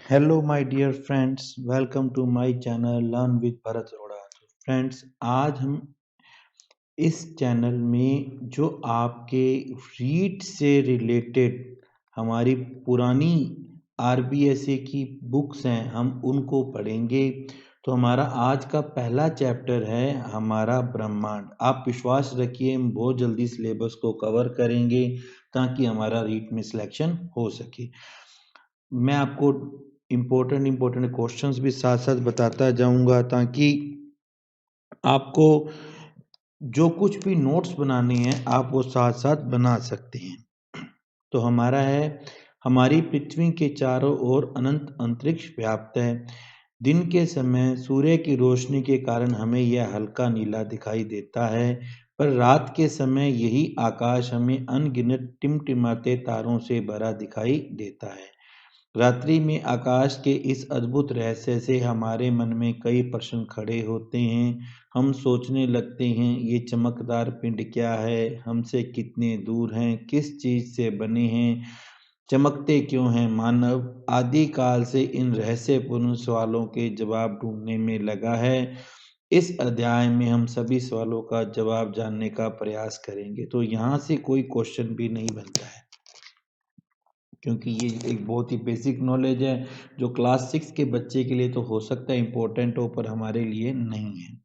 Hello my dear friends, welcome to my channel learn with Bharat Arora. Friends, आज हम इस channel में जो आपके रीट से रिलेटेड हमारी पुरानी आरबीएसए की बुक्स हैं, हम उनको पढ़ेंगे। तो हमारा आज का पहला चैप्टर है हमारा ब्रह्मांड। आप विश्वास रखिए, हम बहुत जल्दी सिलेबस को कवर करेंगे ताकि हमारा रीट में सिलेक्शन हो सके। मैं आपको इम्पोर्टेंट क्वेश्चंस भी साथ साथ बताता जाऊंगा ताकि आपको जो कुछ भी नोट्स बनाने हैं आप वो साथ साथ बना सकते हैं। तो हमारा है, हमारी पृथ्वी के चारों ओर अनंत अंतरिक्ष व्याप्त है। दिन के समय सूर्य की रोशनी के कारण हमें यह हल्का नीला दिखाई देता है, पर रात के समय यही आकाश हमें अनगिनत टिमटिमाते तारों से भरा दिखाई देता है। रात्रि में आकाश के इस अद्भुत रहस्य से हमारे मन में कई प्रश्न खड़े होते हैं। हम सोचने लगते हैं, ये चमकदार पिंड क्या है, हमसे कितने दूर हैं, किस चीज से बने हैं, चमकते क्यों हैं। मानव आदिकाल से इन रहस्यपूर्ण सवालों के जवाब ढूंढने में लगा है। इस अध्याय में हम सभी सवालों का जवाब जानने का प्रयास करेंगे। तो यहाँ से कोई क्वेश्चन भी नहीं बनता है, क्योंकि ये एक बहुत ही बेसिक नॉलेज है जो क्लास 6 के बच्चे के लिए तो हो सकता है इम्पोर्टेंट हो, पर हमारे लिए नहीं है।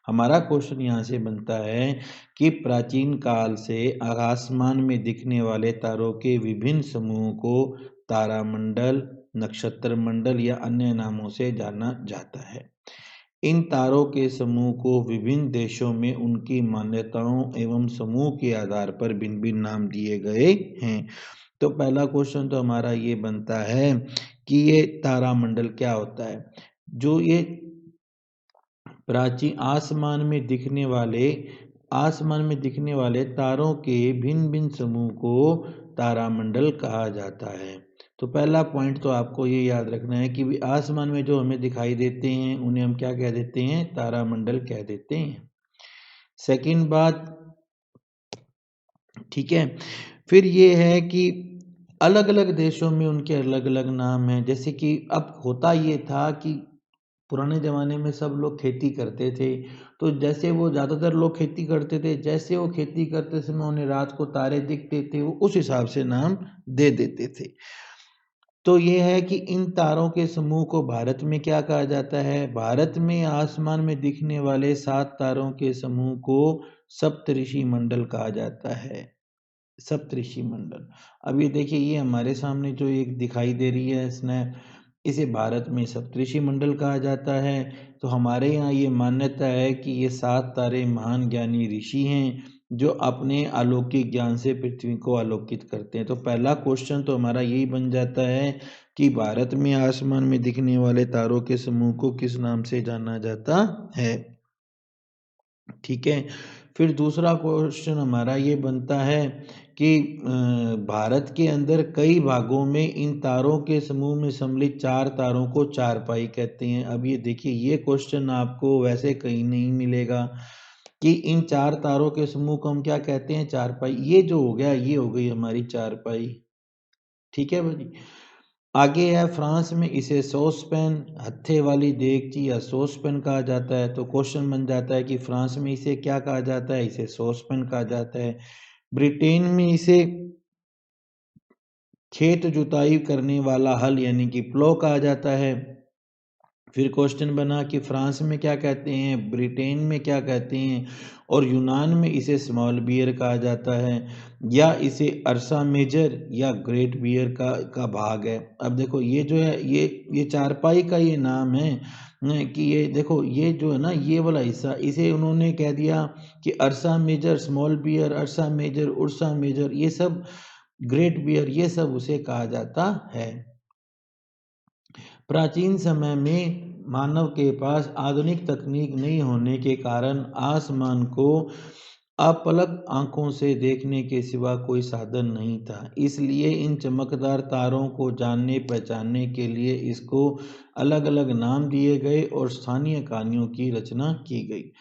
हमारा क्वेश्चन यहाँ से बनता है कि प्राचीन काल से आसमान में दिखने वाले तारों के विभिन्न समूहों को तारामंडल, नक्षत्र मंडल या अन्य नामों से जाना जाता है। इन तारों के समूह को विभिन्न देशों में उनकी मान्यताओं एवं समूह के आधार पर भिन्न भिन्न नाम दिए गए हैं। तो पहला क्वेश्चन तो हमारा ये बनता है कि ये तारामंडल क्या होता है। जो ये प्राचीन आसमान में दिखने वाले तारों के भिन्न भिन्न समूह को तारामंडल कहा जाता है। तो पहला पॉइंट तो आपको ये याद रखना है कि भी आसमान में जो हमें दिखाई देते हैं उन्हें हम क्या कह देते हैं, तारामंडल कह देते हैं। सेकंड बात, ठीक है, फिर ये है कि अलग अलग देशों में उनके अलग अलग नाम हैं। जैसे कि अब होता ये था कि पुराने ज़माने में सब लोग खेती करते थे, तो जैसे वो ज़्यादातर लोग खेती करते थे, जैसे वो खेती करते समय उन्हें रात को तारे दिखते थे, वो उस हिसाब से नाम दे देते थे। तो ये है कि इन तारों के समूह को भारत में क्या कहा जाता है। भारत में आसमान में दिखने वाले 7 तारों के समूह को सप्तऋषि मंडल कहा जाता है। सप्तऋषि मंडल। अब ये देखिए, ये हमारे सामने जो एक दिखाई दे रही है स्नैप, इसे भारत में सप्तऋषि मंडल कहा जाता है। तो हमारे यहाँ ये मान्यता है कि ये 7 तारे महान ज्ञानी ऋषि हैं जो अपने अलौकिक ज्ञान से पृथ्वी को आलोकित करते हैं। तो पहला क्वेश्चन तो हमारा यही बन जाता है कि भारत में आसमान में दिखने वाले तारों के समूह को किस नाम से जाना जाता है। ठीक है, फिर दूसरा क्वेश्चन हमारा ये बनता है कि भारत के अंदर कई भागों में इन तारों के समूह में सम्मिलित 4 तारों को चारपाई कहते हैं। अब ये देखिए, ये क्वेश्चन आपको वैसे कहीं नहीं मिलेगा कि इन 4 तारों के समूह को हम क्या कहते हैं, चारपाई। ये जो हो गया, ये हो गई हमारी चारपाई। ठीक है भाई। आगे है, फ्रांस में इसे सॉसपैन, हत्थे वाली देगची या सॉसपैन कहा जाता है। तो क्वेश्चन बन जाता है कि फ्रांस में इसे क्या कहा जाता है, इसे सॉसपैन कहा जाता है। ब्रिटेन में इसे खेत जुताई करने वाला हल यानी कि प्लो कहा जाता है। फिर क्वेश्चन बना कि फ्रांस में क्या कहते हैं, ब्रिटेन में क्या कहते हैं, और यूनान में इसे स्मॉल बियर कहा जाता है, या इसे अर्सा मेजर या ग्रेट बियर का भाग है। अब देखो, ये जो है, ये चारपाई का ये नाम है कि ये देखो, ये जो है ना, ये वाला हिस्सा, इसे उन्होंने कह दिया कि Ursa Major, small bear, Ursa Major, Ursa Major, ये सब ग्रेट बियर, ये सब उसे कहा जाता है। प्राचीन समय में मानव के पास आधुनिक तकनीक नहीं होने के कारण आसमान को अपलक आंखों से देखने के सिवा कोई साधन नहीं था। इसलिए इन चमकदार तारों को जानने पहचानने के लिए इसको अलग अलग नाम दिए गए और स्थानीय कहानियों की रचना की गई।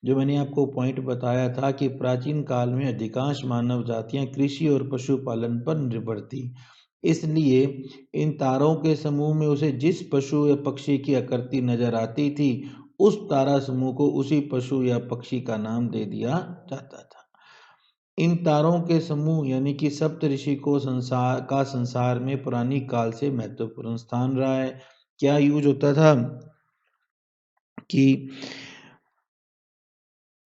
जो मैंने आपको पॉइंट बताया था कि प्राचीन काल में अधिकांश मानव जातियां कृषि और पशुपालन पर निर्भर थी। इसलिए इन तारों के समूह में उसे जिस पशु या पक्षी की आकृति नजर आती थी, उस तारा समूह को उसी पशु या पक्षी का नाम दे दिया जाता था। इन तारों के समूह यानी कि सप्तऋषि को संसार में पुरानी काल से महत्वपूर्ण स्थान रहा है। क्या यूज होता था कि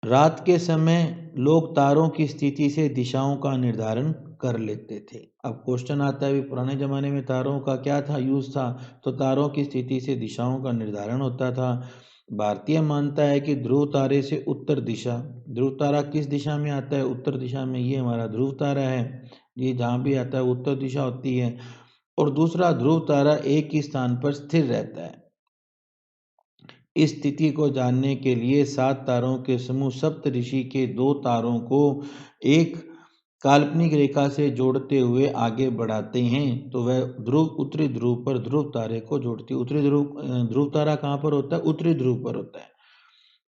रात के समय लोग तारों की स्थिति से दिशाओं का निर्धारण कर लेते थे। अब क्वेश्चन आता है, पुराने जमाने में तारों का क्या था, यूज था? तो तारों की स्थिति से दिशाओं का निर्धारण होता था। भारतीय मानता है कि ध्रुव तारे से उत्तर दिशा, ध्रुव तारा किस दिशा में आता है? उत्तर दिशा में। ये हमारा ध्रुव तारा है, ये जहाँ भी आता है उत्तर दिशा होती है। और दूसरा, ध्रुव तारा एक ही स्थान पर स्थिर रहता है। इस स्थिति को जानने के लिए 7 तारों के समूह सप्तऋषि के 2 तारों को एक काल्पनिक रेखा से जोड़ते हुए आगे बढ़ाते हैं। तो वह ध्रुव, उत्तरी ध्रुव पर ध्रुव तारे को जोड़ती है। उत्तरी ध्रुव तारा कहाँ पर होता है? उत्तरी ध्रुव पर होता है।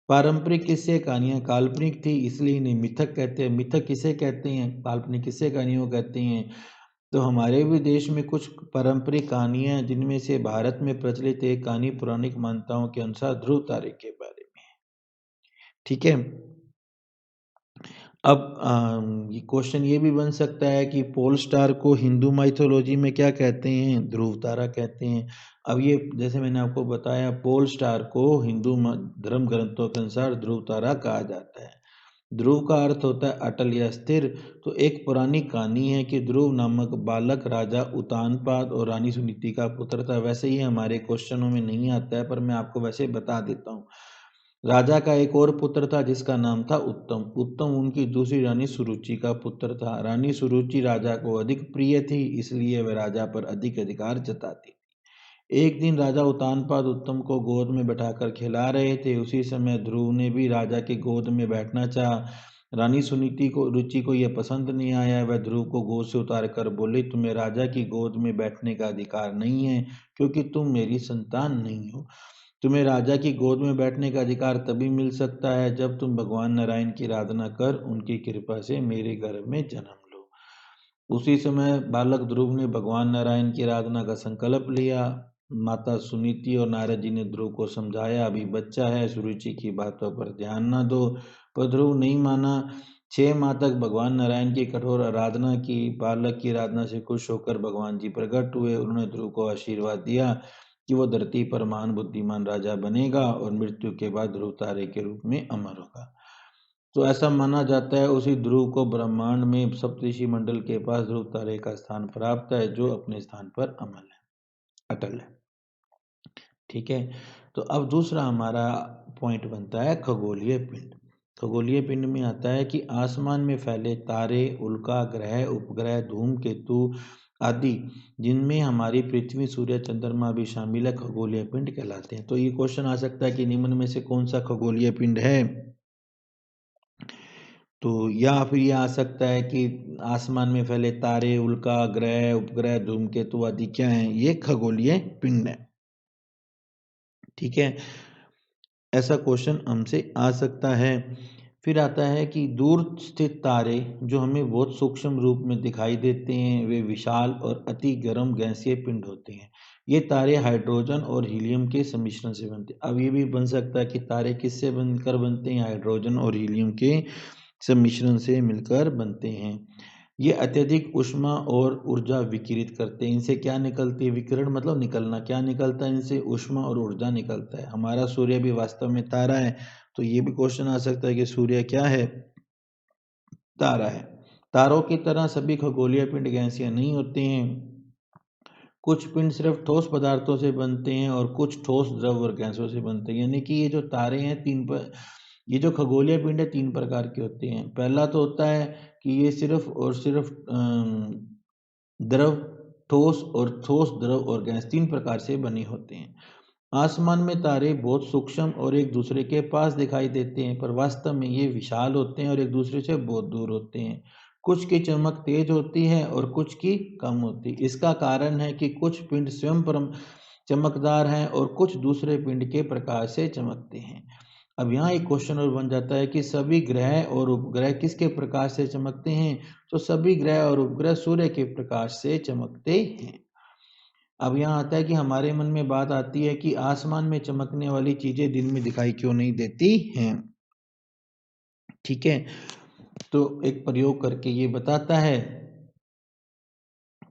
पारंपरिक किस्से कहानियां काल्पनिक थी, इसलिए इन्हें मिथक कहते हैं। मिथक किसे कहते हैं? काल्पनिक किस्से कहानियों को कहते हैं। तो हमारे भी देश में कुछ पारंपरिक कहानियां हैं, जिनमें से भारत में प्रचलित एक कहानी पौराणिक मान्यताओं के अनुसार ध्रुव तारे के बारे में है। ठीक है। अब ये क्वेश्चन ये भी बन सकता है कि पोल स्टार को हिंदू माइथोलॉजी में क्या कहते हैं? ध्रुव तारा कहते हैं। अब ये जैसे मैंने आपको बताया, पोल स्टार को हिंदू धर्म ग्रंथों के अनुसार ध्रुव तारा कहा जाता है। ध्रुव का अर्थ होता है अटल या स्थिर। तो एक पुरानी कहानी है कि ध्रुव नामक बालक राजा उतानपाद और रानी सुनीति का पुत्र था। वैसे ही हमारे क्वेश्चनों में नहीं आता है, पर मैं आपको वैसे बता देता हूँ। राजा का एक और पुत्र था जिसका नाम था उत्तम। उत्तम उनकी दूसरी रानी सुरुचि का पुत्र था। रानी सुरुचि राजा को अधिक प्रिय थी, इसलिए वह राजा पर अधिक अधिकार जताती। एक दिन राजा उतानपाद उत्तम को गोद में बैठाकर खिला रहे थे। उसी समय ध्रुव ने भी राजा के गोद में बैठना चाहा। रानी सुनीति को रुचि को यह पसंद नहीं आया। वह ध्रुव को गोद से उतार कर बोली, तुम्हें राजा की गोद में बैठने का अधिकार नहीं है, क्योंकि तुम मेरी संतान नहीं हो। तुम्हें राजा की गोद में बैठने का अधिकार तभी मिल सकता है जब तुम भगवान नारायण की आराधना कर उनकी कृपा से मेरे घर में जन्म लो। उसी समय बालक ध्रुव ने भगवान नारायण की आराधना का संकल्प लिया। माता सुनीति और नारद जी ने ध्रुव को समझाया, अभी बच्चा है, सुरुचि की बातों पर ध्यान न दो। पर ध्रुव नहीं माना। 6 माह तक भगवान नारायण की कठोर आराधना की। बालक की आराधना से खुश होकर भगवान जी प्रकट हुए। उन्होंने ध्रुव को आशीर्वाद दिया कि वो धरती पर महान बुद्धिमान राजा बनेगा और मृत्यु के बाद ध्रुव तारे के रूप में अमर होगा। तो ऐसा माना जाता है उसी ध्रुव को ब्रह्मांड में सप्तऋषि मंडल के पास ध्रुव तारे का स्थान प्राप्त है, जो अपने स्थान पर अमल है, अटल है। ठीक है। तो अब दूसरा हमारा पॉइंट बनता है खगोलीय पिंड। खगोलीय पिंड में आता है कि आसमान में फैले तारे, उल्का, ग्रह, उपग्रह, धूमकेतु आदि, जिनमें हमारी पृथ्वी, सूर्य, चंद्रमा भी शामिल है, खगोलीय पिंड कहलाते हैं। तो ये क्वेश्चन आ सकता है कि निम्न में से कौन सा खगोलीय पिंड है? तो या फिर यह आ सकता है कि आसमान में फैले तारे, उल्का, ग्रह, उपग्रह, धूमकेतु आदि क्या हैं? ये खगोलीय पिंड है। ठीक है, ऐसा क्वेश्चन हमसे आ सकता है। फिर आता है कि दूर स्थित तारे जो हमें बहुत सूक्ष्म रूप में दिखाई देते हैं, वे विशाल और अति गर्म गैसीय पिंड होते हैं। ये तारे हाइड्रोजन और हीलियम के सम्मिश्रण से बनते हैं। अब ये भी बन सकता है कि तारे किससे बनकर बनते हैं? हाइड्रोजन और हीलियम के सम्मिश्रण से मिलकर बनते हैं। ये अत्यधिक ऊष्मा और ऊर्जा विकिरित करते हैं। इनसे क्या निकलती है? विकिरण मतलब निकलना। क्या निकलता है इनसे? ऊष्मा और ऊर्जा निकलता है। हमारा सूर्य भी वास्तव में तारा है। तो ये भी क्वेश्चन आ सकता है कि सूर्य क्या है? तारा है। तारों की तरह सभी खगोलीय पिंड गैसीय नहीं होते हैं। कुछ पिंड सिर्फ ठोस पदार्थों से बनते हैं और कुछ ठोस, द्रव और गैसों से बनते हैं। यानी कि ये जो तारे हैं ये जो खगोलीय पिंड है 3 प्रकार के होते हैं। पहला तो होता है कि ये सिर्फ और सिर्फ द्रव, ठोस और ठोस, द्रव और गैस 3 प्रकार से बने होते हैं। आसमान में तारे बहुत सूक्ष्म और एक दूसरे के पास दिखाई देते हैं, पर वास्तव में ये विशाल होते हैं और एक दूसरे से बहुत दूर होते हैं। कुछ की चमक तेज होती है और कुछ की कम होती है। इसका कारण है कि कुछ पिंड स्वयं परम चमकदार हैं और कुछ दूसरे पिंड के प्रकाश से चमकते हैं। अब यहाँ एक क्वेश्चन और बन जाता है कि सभी ग्रह और उपग्रह किसके प्रकाश से चमकते हैं? तो सभी ग्रह और उपग्रह सूर्य के प्रकाश से चमकते हैं। अब यहाँ आता है कि हमारे मन में बात आती है कि आसमान में चमकने वाली चीजें दिन में दिखाई क्यों नहीं देती हैं? ठीक है, तो एक प्रयोग करके ये बताता है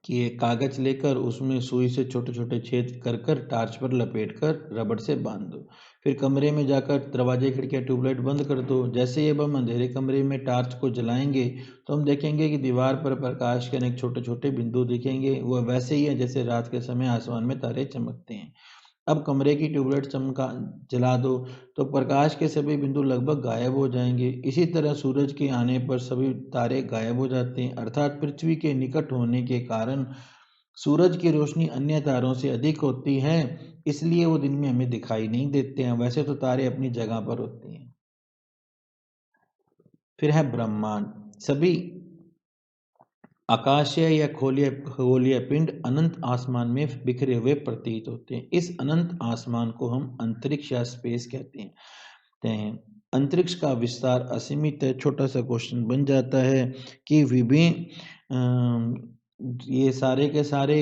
कि एक कागज लेकर उसमें सुई से छोटे छोटे छेद कर कर टार्च पर लपेट कर रबड़ से बांध दो। फिर कमरे में जाकर दरवाजे खिड़कियां ट्यूबलाइट बंद कर दो। जैसे ही अब हम अंधेरे कमरे में टार्च को जलाएंगे तो हम देखेंगे कि दीवार पर प्रकाश के अनेक छोटे छोटे बिंदु दिखेंगे। वह वैसे ही है जैसे रात के समय आसमान में तारे चमकते हैं। अब कमरे की ट्यूबलाइट चमका जला दो तो प्रकाश के सभी बिंदु लगभग गायब हो जाएंगे। इसी तरह सूरज के आने पर सभी तारे गायब हो जाते हैं, अर्थात पृथ्वी के निकट होने के कारण सूरज की रोशनी अन्य तारों से अधिक होती है, इसलिए वो दिन में हमें दिखाई नहीं देते हैं। वैसे तो तारे अपनी जगह पर होते हैं। फिर है ब्रह्मांड। सभी आकाशीय या खगोलीय पिंड अनंत आसमान में बिखरे हुए प्रतीत होते हैं। इस अनंत आसमान को हम अंतरिक्ष या स्पेस कहते हैं। अंतरिक्ष का विस्तार असीमित है। छोटा सा क्वेश्चन बन जाता है कि ये सारे के सारे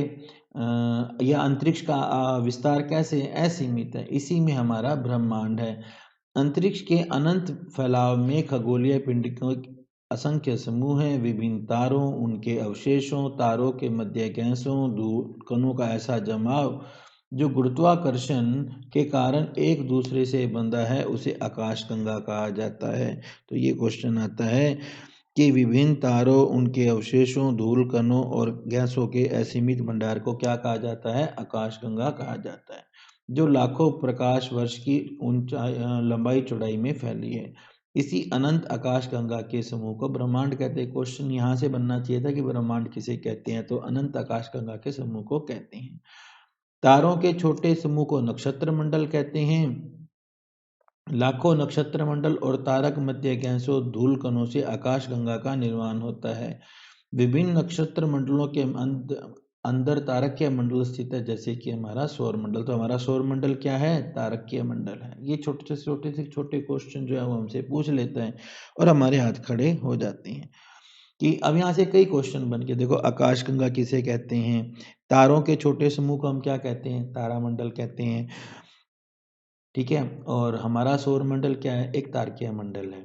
यह अंतरिक्ष का विस्तार कैसे असीमित है? इसी में हमारा ब्रह्मांड है। अंतरिक्ष के अनंत फैलाव में खगोलीय पिंड के असंख्य समूह हैं। विभिन्न तारों, उनके अवशेषों, तारों के मध्य गैसों, कणों का ऐसा जमाव जो गुरुत्वाकर्षण के कारण एक दूसरे से बंधा है, उसे आकाशगंगा कहा जाता है। तो ये क्वेश्चन आता है कि विभिन्न तारों, उनके अवशेषों, धूल कणों और गैसों के असीमित भंडार को क्या कहा जाता है? आकाशगंगा कहा जाता है, जो लाखों प्रकाश वर्ष की ऊंचाई लंबाई चौड़ाई में फैली है। इसी अनंत आकाशगंगा के समूह को ब्रह्मांड कहते हैं। क्वेश्चन यहाँ से बनना चाहिए था कि ब्रह्मांड किसे कहते हैं, तो अनंत आकाशगंगा के समूह को कहते हैं। तारों के छोटे समूह को नक्षत्र मंडल कहते हैं। लाखों नक्षत्र मंडल और तारक मध्य गैसों, धूल कणों से आकाशगंगा का निर्माण होता है। विभिन्न नक्षत्र मंडलों के अंदर तारकीय मंडल स्थित है, जैसे कि हमारा सौर मंडल। तो हमारा सौर मंडल क्या है? तारकीय मंडल है। ये छोटे से छोटे क्वेश्चन जो है वो हमसे पूछ लेते हैं और हमारे हाथ खड़े हो जाते हैं कि अब यहाँ से कई क्वेश्चन बन के देखो। आकाशगंगा किसे कहते हैं? तारों के छोटे समूह को हम क्या कहते हैं? तारामंडल कहते हैं। ठीक है, और हमारा सौर मंडल क्या है? एक तारकीय मंडल है।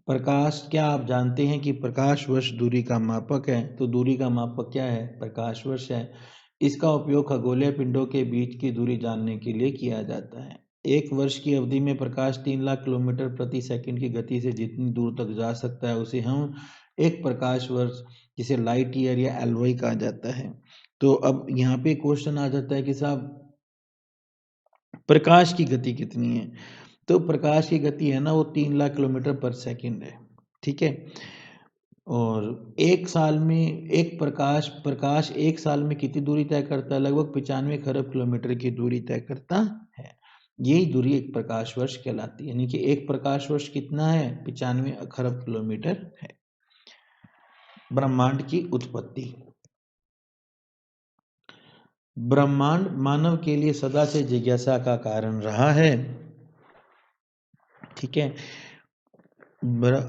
प्रकाश, क्या आप जानते हैं कि प्रकाश वर्ष दूरी का मापक है? तो दूरी का मापक क्या है? प्रकाश वर्ष है। इसका उपयोग खगोलीय पिंडों के बीच की दूरी जानने के लिए किया जाता है। एक वर्ष की अवधि में प्रकाश 3 लाख किलोमीटर प्रति सेकंड की गति से जितनी दूर तक जा सकता है, उसे हम एक प्रकाश वर्ष, जिसे लाइट ईयर या एलवाई कहा जाता है। तो अब यहाँ पे क्वेश्चन आ जाता है कि साहब प्रकाश की गति कितनी है? तो प्रकाश की गति है ना, वो 3 लाख किलोमीटर पर सेकंड है। ठीक है, और एक साल में एक प्रकाश एक साल में कितनी दूरी तय करता है? लगभग 95 खरब किलोमीटर की दूरी तय करता है। यही दूरी एक प्रकाश वर्ष कहलाती है, यानी कि एक प्रकाश वर्ष कितना है? 95 खरब किलोमीटर है। ब्रह्मांड की उत्पत्ति। ब्रह्मांड मानव के लिए सदा से जिज्ञासा का कारण रहा है। ठीक है,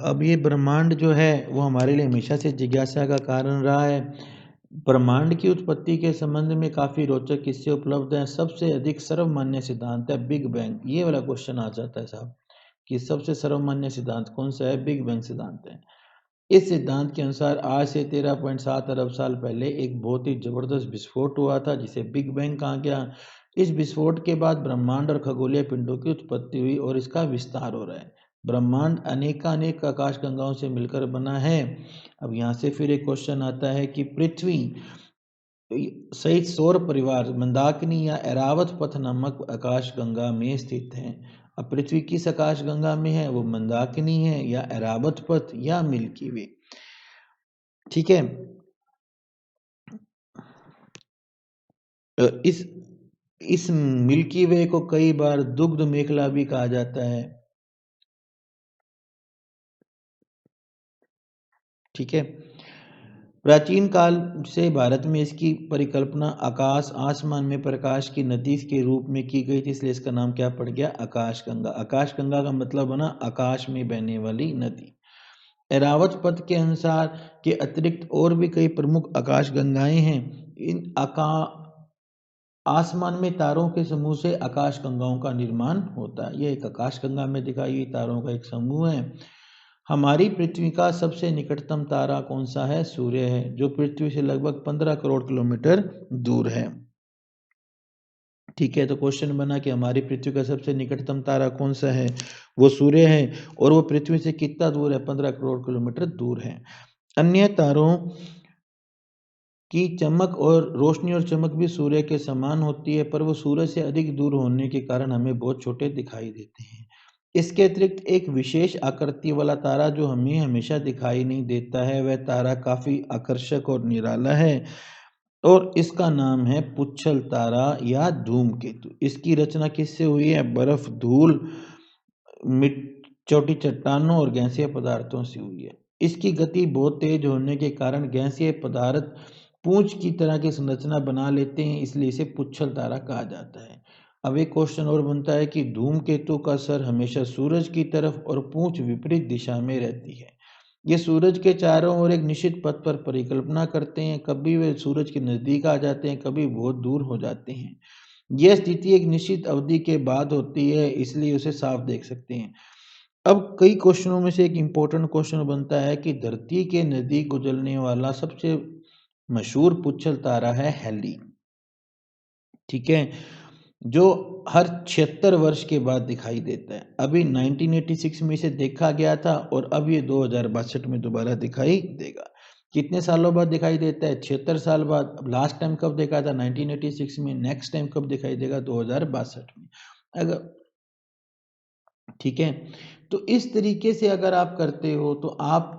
अब ये ब्रह्मांड जो है वो हमारे लिए हमेशा से जिज्ञासा का कारण रहा है। ब्रह्मांड की उत्पत्ति के संबंध में काफी रोचक किस्से उपलब्ध हैं। सबसे अधिक सर्वमान्य सिद्धांत है बिग बैंग। ये वाला क्वेश्चन आ जाता है साहब कि सबसे सर्वमान्य सिद्धांत कौन सा है? बिग बैंग सिद्धांत है। इस सिद्धांत के अनुसार आज से 13.7 अरब साल पहले एक बहुत ही जबरदस्त विस्फोट हुआ था, जिसे बिग बैंग कहा गया। इस विस्फोट के बाद ब्रह्मांड और खगोलीय पिंडों की उत्पत्ति हुई और इसका विस्तार हो रहा है। ब्रह्मांड अनेकानेक आकाशगंगाओं से मिलकर बना है। अब यहाँ से फिर एक क्वेश्चन आता है कि पृथ्वी सहित सौर परिवार मंदाकिनी या ऐरावत पथ नामक आकाशगंगा में स्थित है। अब पृथ्वी किस आकाशगंगा में है? वो मंदाकिनी है या ऐरावत पथ या मिल्की वे। ठीक है, इस मिल्की वे को कई बार दुग्ध मेखला भी कहा जाता है। ठीक है, प्राचीन काल से भारत में इसकी परिकल्पना आकाश आसमान में प्रकाश की नदी के रूप में की गई थी, इसलिए इसका नाम क्या पड़ गया? आकाशगंगा। आकाशगंगा का मतलब बना आकाश में बहने वाली नदी। एरावत पद के अनुसार के अतिरिक्त और भी कई प्रमुख आकाशगंगाएं हैं। इन आसमान में तारों के समूह से आकाशगंगाओं का निर्माण होता है। यह एक आकाशगंगा में दिखाई गई तारों का एक समूह है। हमारी पृथ्वी का सबसे निकटतम तारा कौन सा है? सूर्य है, जो पृथ्वी से लगभग 15 करोड़ किलोमीटर दूर है। ठीक है, तो क्वेश्चन बना कि हमारी पृथ्वी का सबसे निकटतम तारा कौन सा है? वो सूर्य है, और वो पृथ्वी से कितना दूर है? 15 करोड़ किलोमीटर दूर है। अन्य तारों की चमक और रोशनी और चमक भी सूर्य के समान होती है, पर वो सूर्य से अधिक दूर होने के कारण हमें बहुत छोटे दिखाई देते हैं। इसके अतिरिक्त एक विशेष आकृति वाला तारा जो हमें हमेशा दिखाई नहीं देता है, वह तारा काफी आकर्षक और निराला है, और इसका नाम है पुच्छल तारा या धूमकेतु। इसकी रचना किससे हुई है? बर्फ, धूल, छोटी चट्टानों और गैसीय पदार्थों से हुई है। इसकी गति बहुत तेज होने के कारण गैसीय पदार्थ पूंछ की तरह की संरचना बना लेते हैं, इसलिए इसे पुच्छल तारा कहा जाता है। अब एक क्वेश्चन और बनता है कि धूमकेतु का सर हमेशा सूरज की तरफ और पूंछ विपरीत दिशा में रहती है। ये सूरज के चारों ओर एक निश्चित पथ पर परिकल्पना करते हैं, कभी वे सूरज के नजदीक आ जाते हैं, कभी बहुत दूर हो जाते हैं। यह स्थिति एक निश्चित अवधि के बाद होती है, इसलिए उसे साफ देख सकते हैं। अब कई क्वेश्चनों में से एक इम्पोर्टेंट क्वेश्चन बनता है कि धरती के नजदीक गुजरने वाला सबसे मशहूर पुच्छल तारा है हैली। ठीक है, जो हर 76 वर्ष के बाद दिखाई देता है। अभी 1986 में इसे देखा गया था, और अब ये 2062 में दोबारा दिखाई देगा। कितने सालों बाद दिखाई देता है? 76 साल बाद। अब लास्ट टाइम कब देखा था? 1986 में। नेक्स्ट टाइम कब दिखाई देगा? 2062 में। अगर ठीक है, तो इस तरीके से अगर आप करते हो तो आप,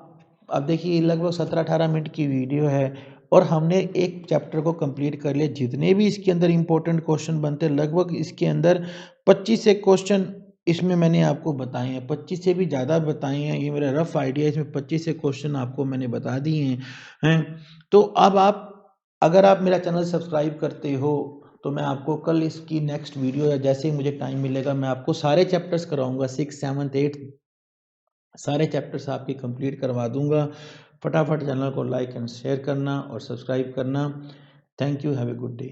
अब देखिए लगभग 17-18 मिनट की वीडियो है, और हमने एक चैप्टर को कंप्लीट कर लिया। जितने भी इसके अंदर इंपॉर्टेंट क्वेश्चन बनते हैं, लगभग इसके अंदर 25 से क्वेश्चन इसमें मैंने आपको बताए हैं, 25 से भी ज़्यादा बताए हैं। ये मेरा रफ आइडिया है, इसमें 25 से क्वेश्चन आपको मैंने बता दिए हैं। तो अब आप, अगर आप मेरा चैनल सब्सक्राइब करते हो, तो मैं आपको कल इसकी नेक्स्ट वीडियो, या जैसे ही मुझे टाइम मिलेगा, मैं आपको सारे चैप्टर्स कराऊंगा, 6, 7, 8 सारे चैप्टर्स आपके कंप्लीट करवा दूंगा। फटाफट चैनल को लाइक एंड शेयर करना और सब्सक्राइब करना। Thank you, have a good day.